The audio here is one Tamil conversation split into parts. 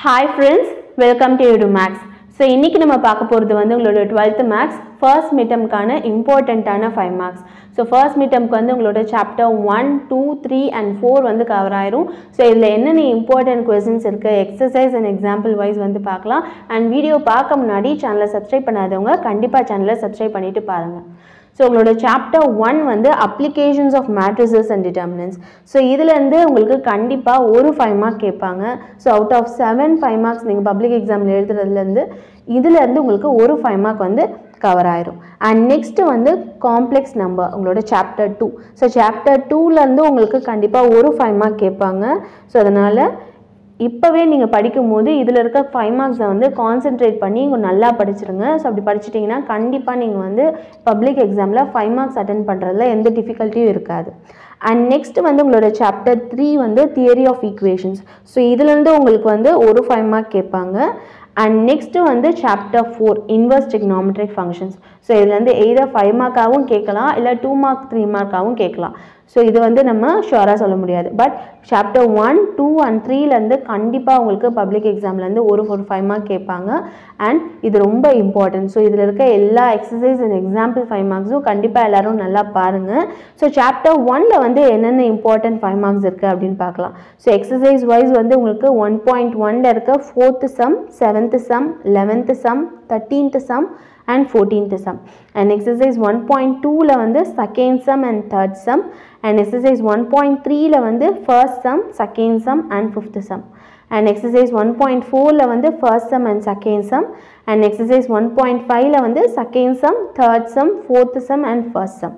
Hi friends, welcome to EduMax. So இன்னைக்கு நம்ம பார்க்க போறது வந்து உங்களோட 12th maths first midtermக்கான இம்பார்ட்டன்ட்டான 5 marks. So first midtermக்கு வந்து உங்களோட chapter 1, 2, 3 and 4 வந்து கவர் ஆயிரும். So இதுல என்னென்ன இம்பார்ட்டன்ட் क्वेश्चंस இருக்கு எக்ஸர்சைஸ் and example wise வந்து பார்க்கலாம். And வீடியோ பார்க்க முன்னாடி சேனலை சப்ஸ்கிரைப் பண்ணாதவங்க கண்டிப்பா சேனலை சப்ஸ்கிரைப் பண்ணிட்டு பாருங்க. So உங்களோட chapter 1 வந்து applications of matrices and determinants. So இதுல இருந்து உங்களுக்கு கண்டிப்பா ஒரு 5 mark கேட்பாங்க. So out of 7 5 marks நீங்க public examல எழுதுறதுல இருந்து இதுல இருந்து உங்களுக்கு ஒரு 5 mark வந்து கவர் ஆயிரும். And next வந்து complex number உங்களோட chapter 2. So chapter 2ல இருந்து உங்களுக்கு கண்டிப்பா ஒரு 5 mark கேட்பாங்க. So அதனால இப்பவே நீங்க படிக்கும்போது இதுல இருக்க 5 marks வந்து கான்சென்ட்ரேட் பண்ணி நல்லா படிச்சிருங்க. சோ அப்படி படிச்சிட்டீங்கன்னா கண்டிப்பா நீங்க வந்து பப்ளிக் எக்ஸாம்ல 5 marks அட்டெண்ட் பண்றதுல எந்த டிஃபிகல்ட்டியும் இருக்காது. And next வந்து உங்களோட chapter 3 வந்து theory of equations. So இதுல இருந்து உங்களுக்கு வந்து ஒரு 5 mark கேட்பாங்க. And next வந்து chapter 4 inverse trigonometric functions. So இதுல இருந்து either 5 mark ஆவும் கேட்கலாம் இல்ல 2 mark 3 mark ஆவும் கேட்கலாம். So இது வந்து நம்ம ஷூரா சொல்ல முடியாது. பட் chapter 1, 2 and 3ல இருந்து கண்டிப்பா உங்களுக்கு பப்ளிக் எக்ஸாம்ல இருந்து ஒரு 5 mark கேட்பாங்க. And இது ரொம்ப இம்பார்ட்டன்ட். So இதுல இருக்க எல்லா எக்ஸர்சைஸ் and example 5 marksம் கண்டிப்பா எல்லாரும் நல்லா பாருங்க. So chapter 1ல வந்து என்னென்ன இம்பார்ட்டன்ட் 5 marks இருக்கு அப்படின்னு பார்க்கலாம். So exercise wise வந்து உங்களுக்கு 1.1ல இருக்க 4th sum, 7th sum, 11th sum, 13th sum and 14th sum. And exercise 1.2ல வந்து second sum and third sum. And exercise 1.3ல வந்து first sum, second sum and fifth sum. And exercise 1.4ல வந்து first sum and second sum. And exercise 1.5ல வந்து second sum, third sum, fourth sum and first sum.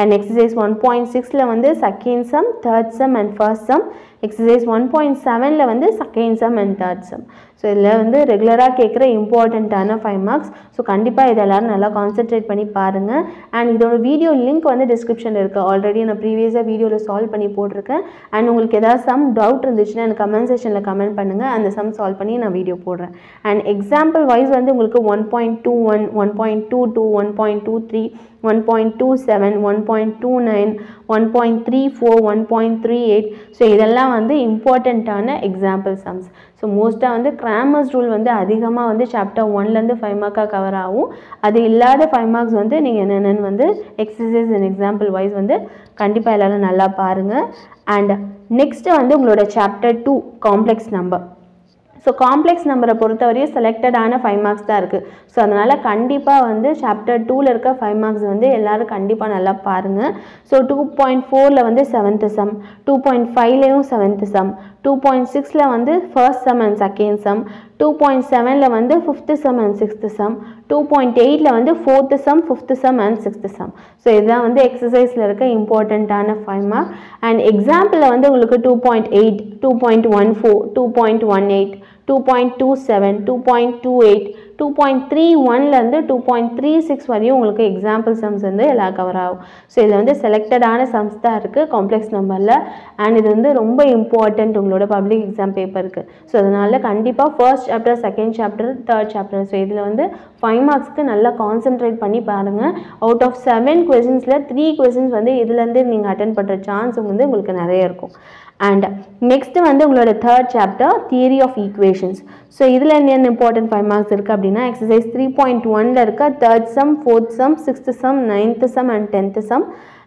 And exercise 1.6ல வந்து second sum, third sum and first sum. Exercise 1.7ல வந்து second sum and third sum. So இதுல வந்து ரெகுலரா கேக்குற இம்பார்ட்டன்ட்டான 5 marks. So கண்டிப்பா இத எல்லாரும் நல்லா கான்சென்ட்ரேட் பண்ணி பாருங்க. And இதோட வீடியோ லிங்க் வந்து டிஸ்கிரிப்ஷன்ல இருக்கு. ஆல்ரெடி நான் ப்ரீவியஸா வீடியோல சால்வ் பண்ணி போட்டுருக்கேன். And உங்களுக்கு ஏதாவது சம் டவுட் இருந்துச்சுன்னா எனக்கு கமெண்ட் செக்ஷன்ல கமெண்ட் பண்ணுங்க. அந்த சம் சால்வ் பண்ணி நான் வீடியோ போடுறேன். And எக்ஸாம்பிள் வைஸ் வந்து உங்களுக்கு 1.21, 1.22, 1.23, 1.27, 1.29, 1.34, 1.38. So இதெல்லாம் வந்து இம்பார்ட்டன்ட்டான எக்ஸாம்பிள் சம்ஸ். ஸோ மோஸ்ட்டாக வந்து கிராமர்ஸ் ரூல் வந்து அதிகமாக வந்து சாப்டர் 1லேருந்து 5 மார்க்காக கவர் ஆகும். அது இல்லாத 5 மார்க்ஸ் வந்து நீங்கள் என்னென்னு வந்து எக்ஸசைஸ் அண்ட் எக்ஸாம்பிள் வைஸ் வந்து கண்டிப்பாக எல்லோரும் நல்லா பாருங்கள். அண்ட் நெக்ஸ்ட்டு வந்து உங்களோட chapter 2 complex number. So complex நம்பரை பொறுத்தவரையும் செலக்டடான 5 மார்க்ஸ் தான் இருக்குது. ஸோ அதனால் கண்டிப்பாக வந்து சாப்டர் 2ல் இருக்க 5 மார்க்ஸ் வந்து எல்லோரும் கண்டிப்பாக நல்லா பாருங்கள். ஸோ 2.4ல் வந்து 7th sum, 2.5லேயும் 7th sum, 2.6ல் வந்து first sum and second sum, 2.7ல் வந்து 5th sum and 6th sum, 2.8ல் வந்து 4th sum, 5th sum and 6th sum. So இதுதான் வந்து எக்ஸசைஸில் இருக்க இம்பார்ட்டண்ட்டான 5 மார்க். அண்ட் எக்ஸாம்பிளில் வந்து உங்களுக்கு 2.8, 2.14, 2.18, 2.27, 2.28, 2.31லேருந்து 2.36 வரையும் உங்களுக்கு எக்ஸாம்பிள் சம்ஸ் வந்து எல்லாம் கவர் ஆகும். ஸோ இதில் வந்து செலக்டடான சம்ஸ் தான் இருக்குது காம்ப்ளெக்ஸ் நம்பரில். அண்ட் இது வந்து ரொம்ப இம்பார்ட்டண்ட் உங்களோட பப்ளிக் எக்ஸாம் பேப்பருக்கு. ஸோ அதனால் கண்டிப்பாக first chapter, second chapter, third chapter, so இதில் வந்து 5 மார்க்ஸ்க்கு நல்லா கான்சென்ட்ரேட் பண்ணி பாருங்கள். அவுட் ஆஃப் 7 கொஸ்டின்ஸில் 3 கொஸ்டின்ஸ் வந்து இதுலேருந்து நீங்கள் அட்டென்ட் பண்ணுற சான்ஸ் வந்து உங்களுக்கு நிறைய இருக்கும். அண்ட் நெக்ஸ்ட் வந்து உங்களோட third chapter theory of equations. So இதில் என்ன இம்பார்ட்டன்ட் 5 மார்க்ஸ் இருக்குது அப்படின்னா எக்ஸசைஸ் 3.1ல் இருக்க third sum, fourth sum, sixth sum, 9th sum and 10th sum.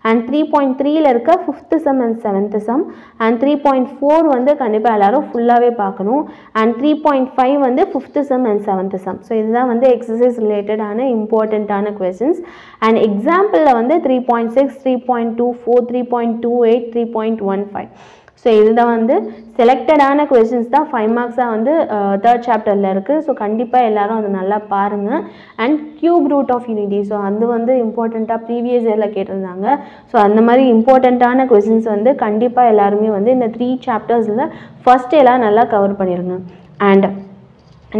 And 3.3ல் இருக்க 5th some and 7th some. And 3.4 வந்து கண்டிப்பாக எல்லாரும் ஃபுல்லாகவே பார்க்கணும். அண்ட் 3.5 வந்து 5th some and 7th some. So இதுதான் வந்து எக்ஸசைஸ் ரிலேட்டடான இம்பார்ட்டண்ட்டான கொஸ்டின்ஸ். அண்ட் எக்ஸாம்பிளில் வந்து 3.6, 3.24, 3.28, 3.15. ஸோ இதுதான் வந்து செலக்டடான கொஸ்டின்ஸ் தான் 5 மார்க்ஸாக வந்து தேர்ட் சாப்டரில் இருக்குது. ஸோ கண்டிப்பாக எல்லோரும் அதை நல்லா பாருங்கள். And cube root of unity, so அது வந்து இம்பார்ட்டண்ட்டாக ப்ரீவியஸ் இயரில் கேட்டிருந்தாங்க. ஸோ அந்த மாதிரி இம்பார்ட்டண்ட்டான கொஸ்டின்ஸ் வந்து கண்டிப்பாக எல்லாருமே வந்து இந்த 3 சாப்டர்ஸில் ஃபஸ்ட்டு எல்லாம் நல்லா கவர் பண்ணிடுங்க. அண்ட்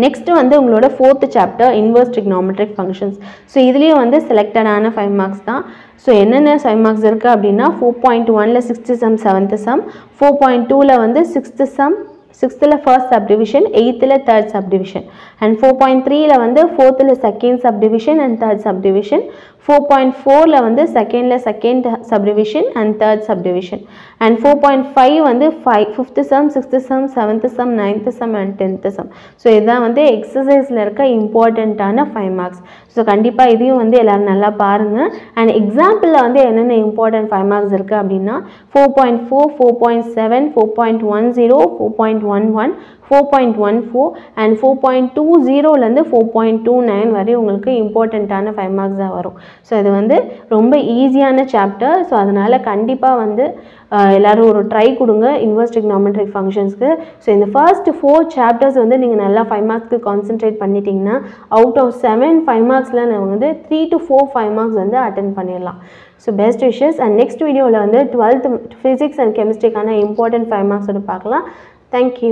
நெக்ஸ்ட்டு வந்து உங்களோட 4th chapter inverse trigonometric functions. So இதுலேயும் வந்து செலக்டடான 5 மார்க்ஸ் தான். ஸோ என்னென்ன 5 மார்க்ஸ் இருக்குது அப்படின்னா 4.1ல் 6th sum, 7th sum, 4.2ல் வந்து 6th sum, 6th first subdivision, 8th third subdivision, and 4.3 வந்து 4th second subdivision and third subdivision, 4.4 வந்து second subdivision and third subdivision, and 4.5 வந்து 5th sum, 6th sum, 7th sum, 9th sum and 10th sum. So இதான் வந்து exerciseல இருக்க இம்பார்ட்டன்ட்டான 5 marks. ஸோ கண்டிப்பாக இதையும் வந்து எல்லோரும் நல்லா பாருங்கள். அண்ட் எக்ஸாம்பிளில் வந்து என்னென்ன இம்பார்ட்டன்ட் 5 marks இருக்குது அப்படின்னா 4.4, 4.7, 4.10, 4.11, 4.14 and 4.20லேருந்து 4.29 வரை உங்களுக்கு இம்பார்ட்டண்ட்டான 5 marks தான் வரும். ஸோ இது வந்து ரொம்ப ஈஸியான சாப்டர். ஸோ அதனால் கண்டிப்பாக வந்து எல்லோரும் ஒரு ட்ரை கொடுங்க இன்வெர்ஸ் ட்ரிகோனோமெட்ரிக் ஃபங்க்ஷன்ஸ்க்கு. ஸோ இந்த ஃபர்ஸ்ட் 4 சாப்டர்ஸ் வந்து நீங்கள் நல்லா 5 marksக்கு கான்சென்ட்ரேட் பண்ணிட்டீங்கன்னா அவுட் ஆஃப் 7 5 marksல நம்ம வந்து 3 to 4 5 marks வந்து அட்டென்ட் பண்ணிடலாம். So best wishes. And next வீடியோவில் வந்து 12th ஃபிசிக்ஸ் அண்ட் கெமிஸ்ட்ரிக்கான இம்பார்ட்டன்ட் 5 marks பார்க்கலாம். தேங்க்யூ.